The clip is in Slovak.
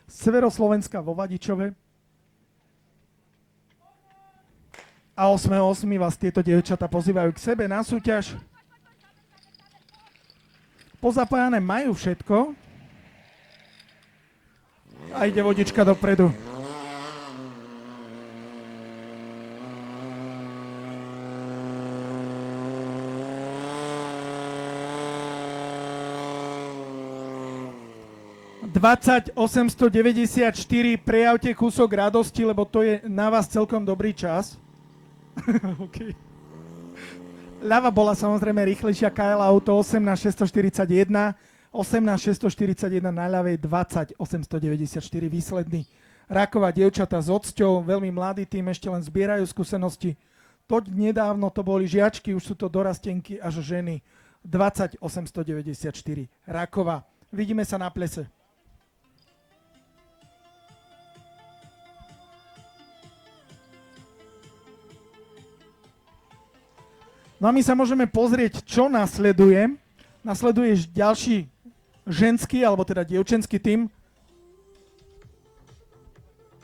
Severoslovenska vo Vadičove. A 8.8. vás tieto dievčatá pozývajú k sebe na súťaž. Pozapájané majú všetko. A ide vodička dopredu. ...20.894, prejavte kúsok radosti, lebo to je na vás celkom dobrý čas. Okay. Ľava bola samozrejme rýchlejšia, KL Auto 18.641, 18.641 na ľavej 20.894 výsledný. Raková dievčatá s ocťou, veľmi mladý tým, ešte len zbierajú skúsenosti. To nedávno to boli žiačky, už sú to dorastenky až ženy. 20.894 Raková. Vidíme sa na plese. No a my sa môžeme pozrieť, čo nasleduje. Nasleduje ďalší ženský, alebo teda dievčenský tím.